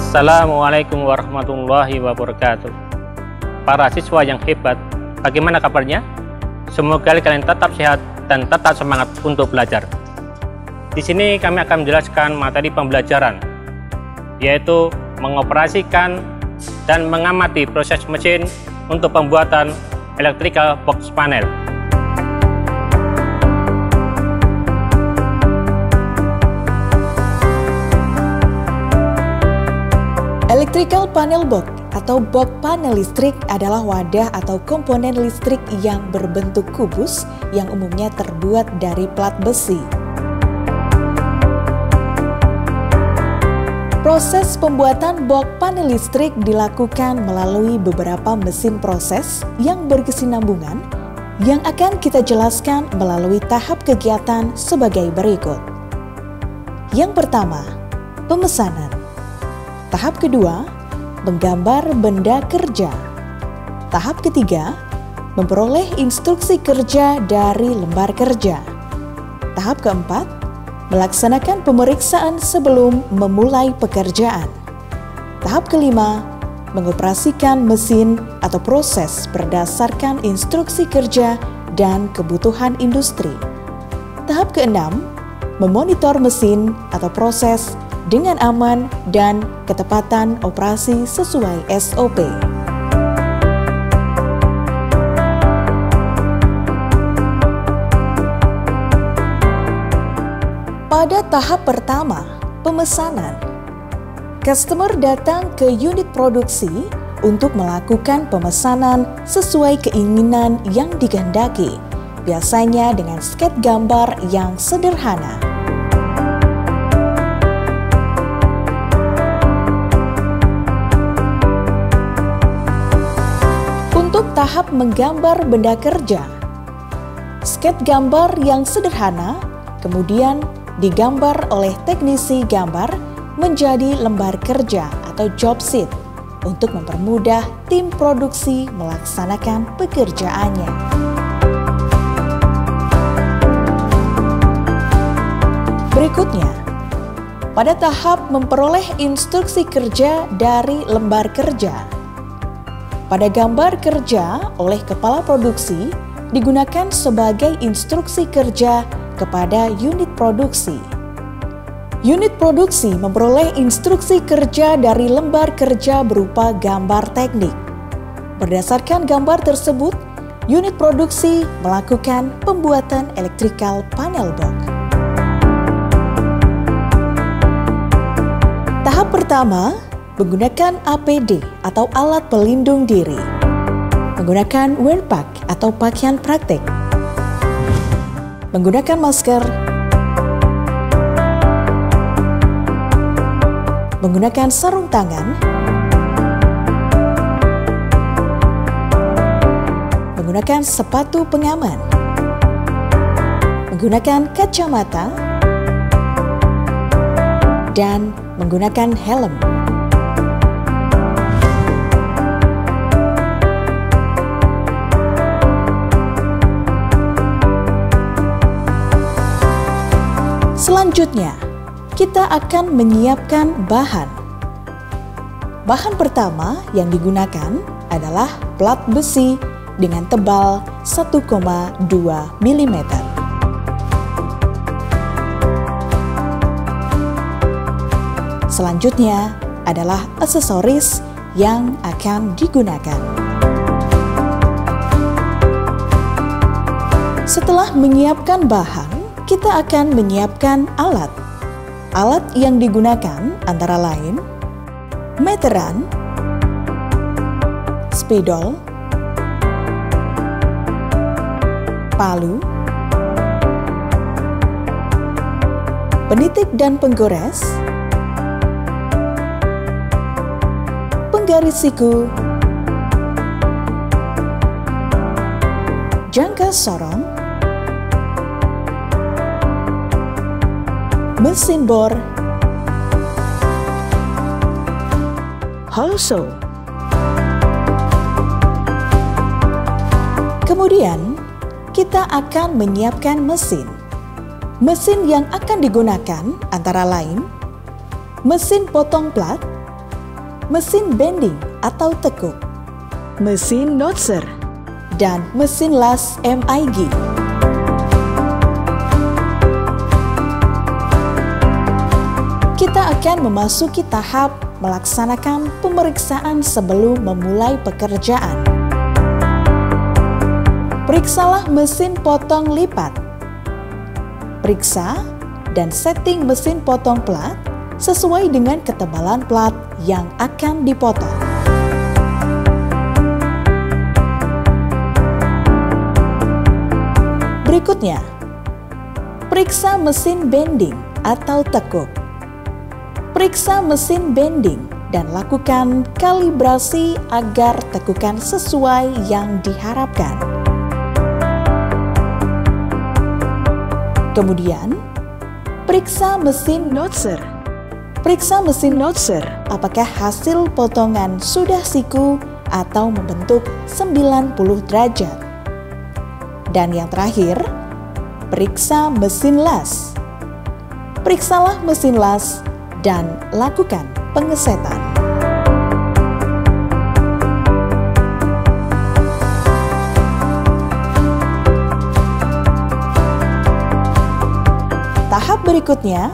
Assalamualaikum warahmatullahi wabarakatuh. Para siswa yang hebat, bagaimana kabarnya? Semoga kalian tetap sehat dan tetap semangat untuk belajar. Di sini kami akan menjelaskan materi pembelajaran, yaitu mengoperasikan dan mengamati proses mesin untuk pembuatan electrical box panel. Electrical panel box atau box panel listrik adalah wadah atau komponen listrik yang berbentuk kubus yang umumnya terbuat dari plat besi. Proses pembuatan box panel listrik dilakukan melalui beberapa mesin proses yang berkesinambungan yang akan kita jelaskan melalui tahap kegiatan sebagai berikut. Yang pertama, pemesanan. Tahap kedua, menggambar benda kerja. Tahap ketiga, memperoleh instruksi kerja dari lembar kerja. Tahap keempat, melaksanakan pemeriksaan sebelum memulai pekerjaan. Tahap kelima, mengoperasikan mesin atau proses berdasarkan instruksi kerja dan kebutuhan industri. Tahap keenam, memonitor mesin atau proses dengan aman dan ketepatan operasi sesuai SOP. Pada tahap pertama, pemesanan, customer datang ke unit produksi untuk melakukan pemesanan sesuai keinginan yang dikehendaki, biasanya dengan sket gambar yang sederhana. Untuk tahap menggambar benda kerja, sket gambar yang sederhana kemudian digambar oleh teknisi gambar menjadi lembar kerja atau job sheet untuk mempermudah tim produksi melaksanakan pekerjaannya. Berikutnya, pada tahap memperoleh instruksi kerja dari lembar kerja. Pada gambar kerja oleh kepala produksi digunakan sebagai instruksi kerja kepada unit produksi. Unit produksi memperoleh instruksi kerja dari lembar kerja berupa gambar teknik. Berdasarkan gambar tersebut, unit produksi melakukan pembuatan electrical panel box. Tahap pertama, menggunakan APD atau alat pelindung diri. Menggunakan wear pack atau pakaian praktik. Menggunakan masker, menggunakan sarung tangan, menggunakan sepatu pengaman, menggunakan kacamata, dan menggunakan helm. Selanjutnya, kita akan menyiapkan bahan. Bahan pertama yang digunakan adalah plat besi dengan tebal 1,2 mm. Selanjutnya adalah aksesoris yang akan digunakan. Setelah menyiapkan bahan, kita akan menyiapkan alat. Alat yang digunakan antara lain meteran, spidol, palu, penitik dan penggores, penggaris siku, jangka sorong, mesin bor, hole saw. Kemudian, kita akan menyiapkan mesin. Mesin yang akan digunakan antara lain mesin potong plat, mesin bending atau tekuk, mesin notcher, dan mesin las MIG. Kita akan memasuki tahap melaksanakan pemeriksaan sebelum memulai pekerjaan. Periksalah mesin potong lipat. Periksa dan setting mesin potong plat sesuai dengan ketebalan plat yang akan dipotong. Berikutnya, periksa mesin bending atau tekuk. Periksa mesin bending dan lakukan kalibrasi agar tekukan sesuai yang diharapkan. Kemudian, periksa mesin notcher. Periksa mesin notcher apakah hasil potongan sudah siku atau membentuk 90 derajat. Dan yang terakhir, periksa mesin las. Periksalah mesin las dan lakukan pengesetan. Tahap berikutnya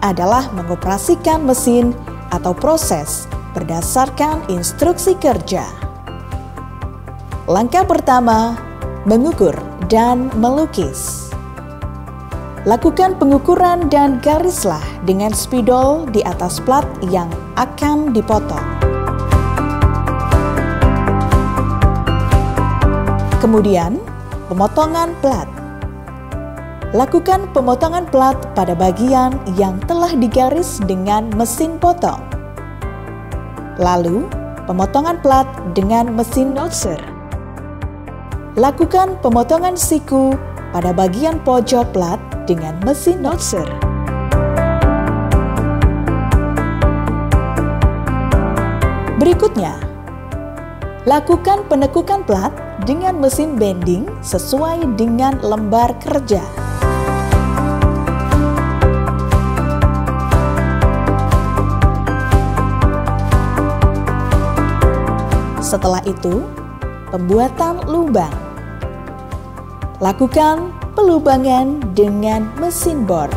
adalah mengoperasikan mesin atau proses berdasarkan instruksi kerja. Langkah pertama, mengukur dan melukis. Lakukan pengukuran dan garislah dengan spidol di atas plat yang akan dipotong. Kemudian, pemotongan plat. Lakukan pemotongan plat pada bagian yang telah digaris dengan mesin potong. Lalu, pemotongan plat dengan mesin notcher. Lakukan pemotongan siku pada bagian pojok plat dengan mesin notcher. Berikutnya, lakukan penekukan plat dengan mesin bending sesuai dengan lembar kerja. Setelah itu, pembuatan lubang. Lakukan pelubangan dengan mesin bor.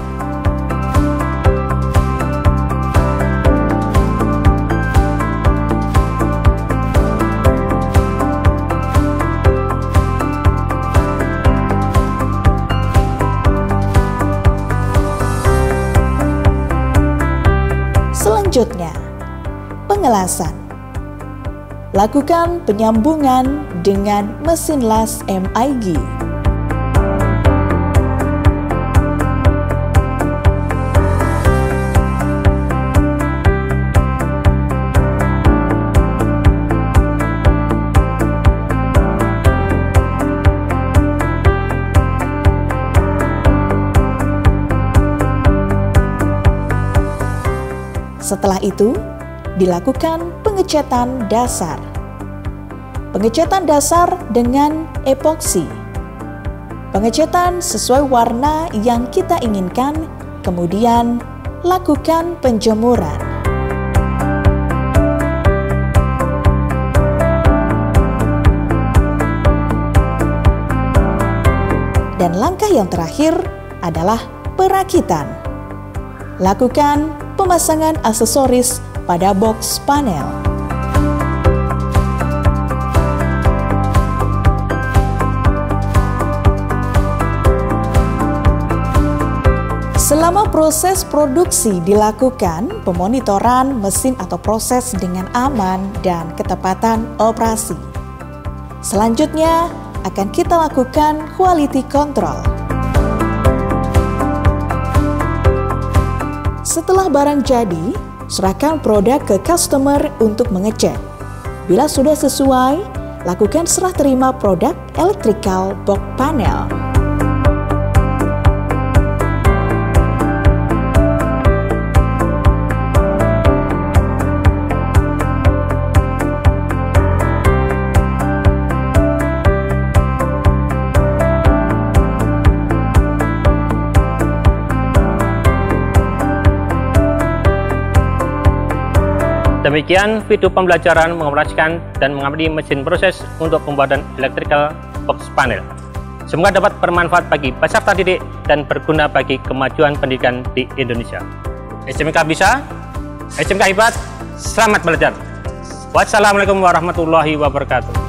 Selanjutnya, pengelasan. Lakukan penyambungan dengan mesin las MIG. Setelah itu, dilakukan pengecatan dasar. Pengecatan dasar dengan epoksi. Pengecatan sesuai warna yang kita inginkan, kemudian lakukan penjemuran. Dan langkah yang terakhir adalah perakitan. Lakukan pemasangan aksesoris pada box panel. Selama proses produksi dilakukan pemonitoran mesin atau proses dengan aman dan ketepatan operasi. Selanjutnya akan kita lakukan quality control. Setelah barang jadi, serahkan produk ke customer untuk mengecek. Bila sudah sesuai, lakukan serah terima produk electrical box panel. Demikian video pembelajaran mengoperasikan dan mengamati mesin proses untuk pembuatan electrical box panel. Semoga dapat bermanfaat bagi peserta didik dan berguna bagi kemajuan pendidikan di Indonesia. SMK bisa, SMK hebat, selamat belajar. Wassalamualaikum warahmatullahi wabarakatuh.